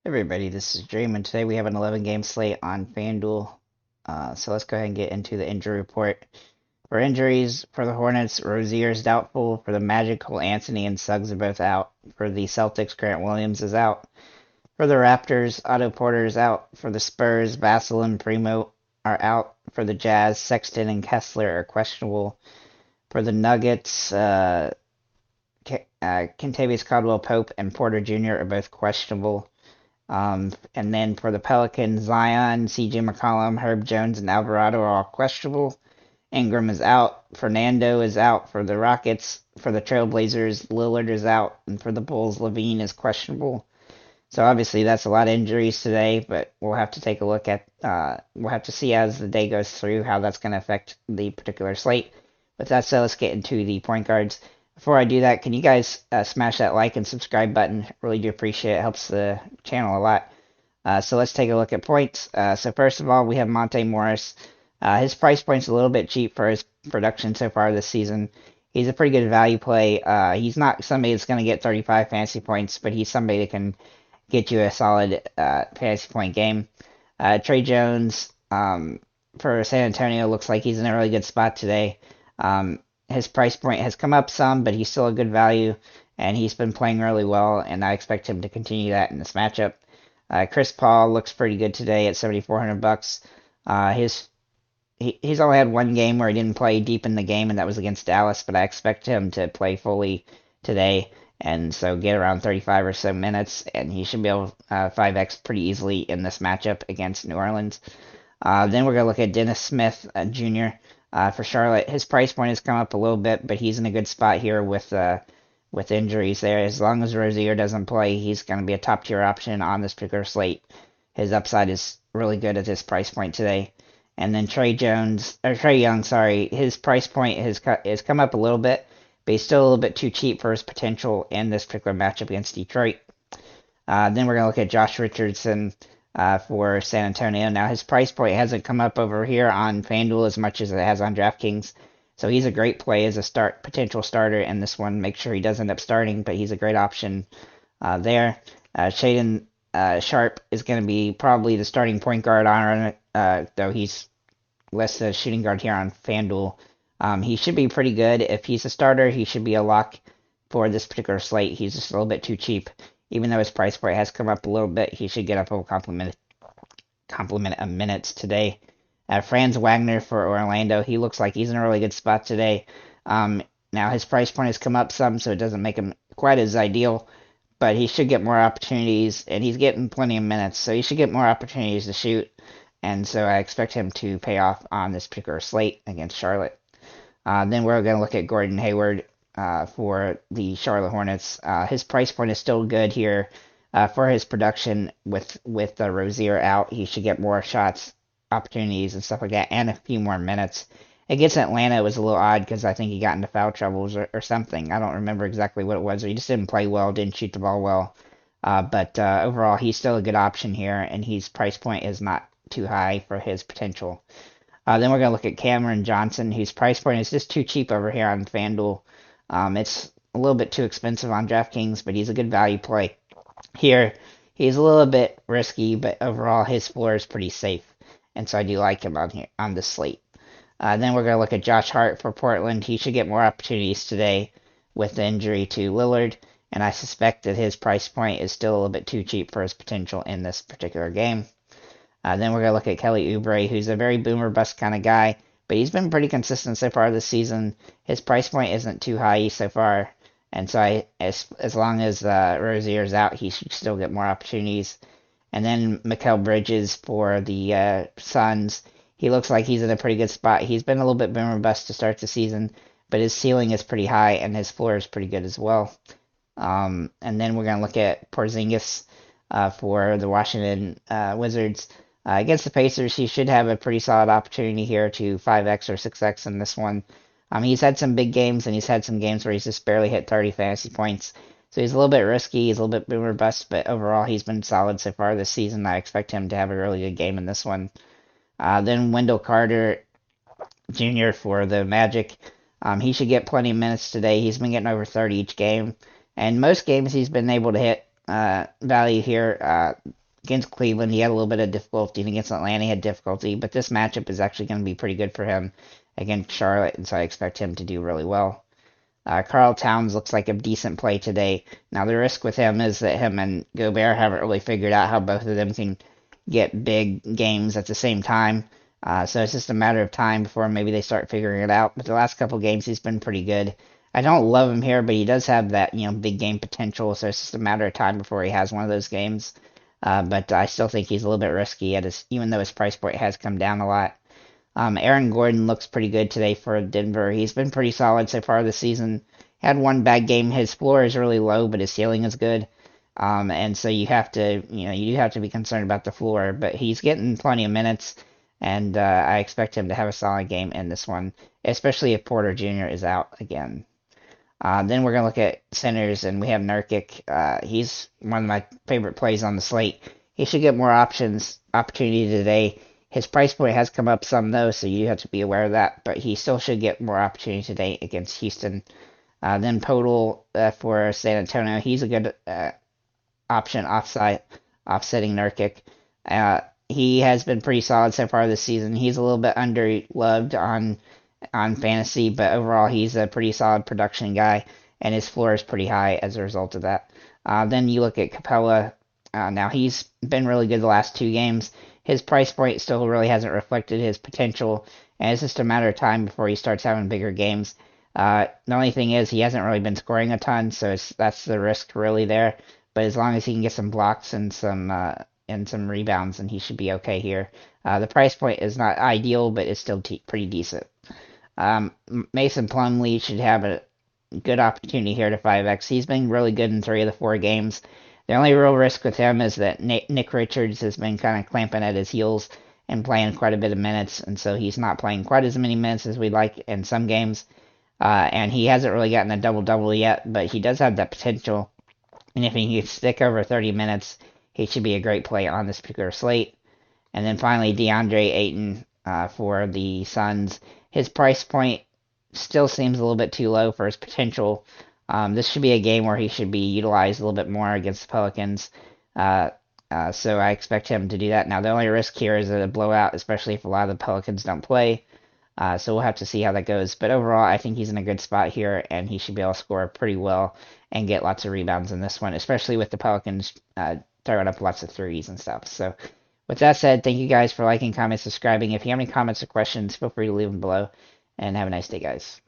Everybody, this is Dream, and today we have an 11 game slate on FanDuel. So let's go ahead and get into the injury report. For injuries, for the Hornets, Rozier is doubtful. For the Magic, Cole Anthony and Suggs are both out. For the Celtics, Grant Williams is out. For the Raptors, Otto Porter is out. For the Spurs, Vassell and Primo are out. For the Jazz, Sexton and Kessler are questionable. For the Nuggets, Kentavious Caldwell-Pope and Porter Jr. are both questionable. And then for the Pelicans, Zion, CJ McCollum, Herb Jones, and Alvarado are all questionable. Ingram is out. Fernando is out for the Rockets. For the Trailblazers, Lillard is out. And for the Bulls, Levine is questionable. So obviously that's a lot of injuries today, but we'll have to take a look at, we'll have to see as the day goes through how that's going to affect the particular slate. With that said, let's get into the point guards. Before I do that, can you guys smash that like and subscribe button? Really do appreciate it. It helps the channel a lot. So let's take a look at points. So first of all, we have Monte Morris. His price point's a little bit cheap for his production so far this season. He's a pretty good value play. He's not somebody that's going to get 35 fantasy points, but he's somebody that can get you a solid fantasy point game. Trey Jones for San Antonio looks like he's in a really good spot today. His price point has come up some, but he's still a good value, and he's been playing really well, and I expect him to continue that in this matchup. Chris Paul looks pretty good today at $7,400. He's only had one game where he didn't play deep in the game, and that was against Dallas, but I expect him to play fully today, and so get around 35 or so minutes, and he should be able to 5x pretty easily in this matchup against New Orleans. Then we're going to look at Dennis Smith Jr. For Charlotte. His price point has come up a little bit, but he's in a good spot here with injuries there. As long as Rozier doesn't play, he's going to be a top tier option on this particular slate. His upside is really good at this price point today. And then Trey Young, his price point has come up a little bit, but he's still a little bit too cheap for his potential in this particular matchup against Detroit. Then we're going to look at Josh Richardson for San Antonio. Now, his price point hasn't come up over here on FanDuel as much as it has on DraftKings, so he's a great play as a potential starter in this one. Make sure he does end up starting, but he's a great option there. Shaden Sharp is going to be probably the starting point guard on it, though he's listed as shooting guard here on FanDuel. He should be pretty good. If he's a starter, he should be a lock for this particular slate. He's just a little bit too cheap. Even though his price point has come up a little bit, he should get up a complement of minutes today. Franz Wagner for Orlando, he looks like he's in a really good spot today. Now his price point has come up some, so it doesn't make him quite as ideal, but he should get more opportunities, and he's getting plenty of minutes, so he should get more opportunities to shoot, and so I expect him to pay off on this particular slate against Charlotte. Then we're going to look at Gordon Hayward for the Charlotte Hornets. His price point is still good here for his production with Rozier out. He should get more shots, opportunities, and stuff like that, and a few more minutes. Against Atlanta, it was a little odd because I think he got into foul troubles or something. I don't remember exactly what it was. Or he just didn't play well, didn't shoot the ball well. But overall, he's still a good option here, and his price point is not too high for his potential. Then we're going to look at Cameron Johnson, whose price point is just too cheap over here on FanDuel. It's a little bit too expensive on DraftKings, but he's a good value play. Here, he's a little bit risky, but overall his floor is pretty safe, and so I do like him on this slate. Then we're going to look at Josh Hart for Portland. He should get more opportunities today with the injury to Lillard, and I suspect that his price point is still a little bit too cheap for his potential in this particular game. Then we're going to look at Kelly Oubre, who's a very boomer bust kind of guy, but he's been pretty consistent so far this season. His price point isn't too high so far, and so as long as Rozier's out, he should still get more opportunities. And then Mikal Bridges for the Suns. He looks like he's in a pretty good spot. He's been a little bit boomer bust to start the season, but his ceiling is pretty high, and his floor is pretty good as well. And then we're going to look at Porzingis for the Washington Wizards. Against the Pacers, he should have a pretty solid opportunity here to 5x or 6x in this one. He's had some big games, and he's had some games where he's just barely hit 30 fantasy points. So he's a little bit risky, he's a little bit boomer bust, but overall he's been solid so far this season. I expect him to have a really good game in this one. Then Wendell Carter Jr. for the Magic. He should get plenty of minutes today. He's been getting over 30 each game. And most games he's been able to hit value here. Against Cleveland, he had a little bit of difficulty, and against Atlanta, he had difficulty, but this matchup is actually going to be pretty good for him against Charlotte, and so I expect him to do really well. Carl Towns looks like a decent play today. Now, the risk with him is that him and Gobert haven't really figured out how both of them can get big games at the same time. So it's just a matter of time before maybe they start figuring it out. But the last couple games, he's been pretty good. I don't love him here, but he does have that, big game potential. So it's just a matter of time before he has one of those games. But I still think he's a little bit risky even though his price point has come down a lot. Aaron Gordon looks pretty good today for Denver. He's been pretty solid so far this season. Had one bad game. His floor is really low, but his ceiling is good. And so you have to, you do have to be concerned about the floor. But he's getting plenty of minutes, and I expect him to have a solid game in this one, especially if Porter Jr. is out again. Then we're going to look at centers, and we have Nurkic. He's one of my favorite plays on the slate. He should get more opportunity today. His price point has come up some, though, so you have to be aware of that, but he still should get more opportunity today against Houston. Then Podol for San Antonio. He's a good option offsetting Nurkic. He has been pretty solid so far this season. He's a little bit under-loved on fantasy, but overall he's a pretty solid production guy, and his floor is pretty high as a result of that. Then you look at Capella. Now he's been really good the last two games. His price point still really hasn't reflected his potential, and it's just a matter of time before he starts having bigger games. The only thing is he hasn't really been scoring a ton, so that's the risk really there. But as long as he can get some blocks and some rebounds, then he should be okay here. The price point is not ideal, but it's still pretty decent. Mason Plumlee should have a good opportunity here to 5x. He's been really good in 3 of the 4 games. The only real risk with him is that Nick Richards has been kind of clamping at his heels and playing quite a bit of minutes, and so he's not playing quite as many minutes as we'd like in some games. And he hasn't really gotten a double-double yet, but he does have that potential. And if he can stick over 30 minutes, he should be a great play on this particular slate. And then finally, DeAndre Ayton for the Suns. His price point still seems a little bit too low for his potential. This should be a game where he should be utilized a little bit more against the Pelicans. So I expect him to do that. Now, the only risk here is a blowout, especially if a lot of the Pelicans don't play. So we'll have to see how that goes. But overall, I think he's in a good spot here, and he should be able to score pretty well and get lots of rebounds in this one, especially with the Pelicans throwing up lots of threes and stuff. So with that said, thank you guys for liking, commenting, subscribing. If you have any comments or questions, feel free to leave them below, and have a nice day, guys.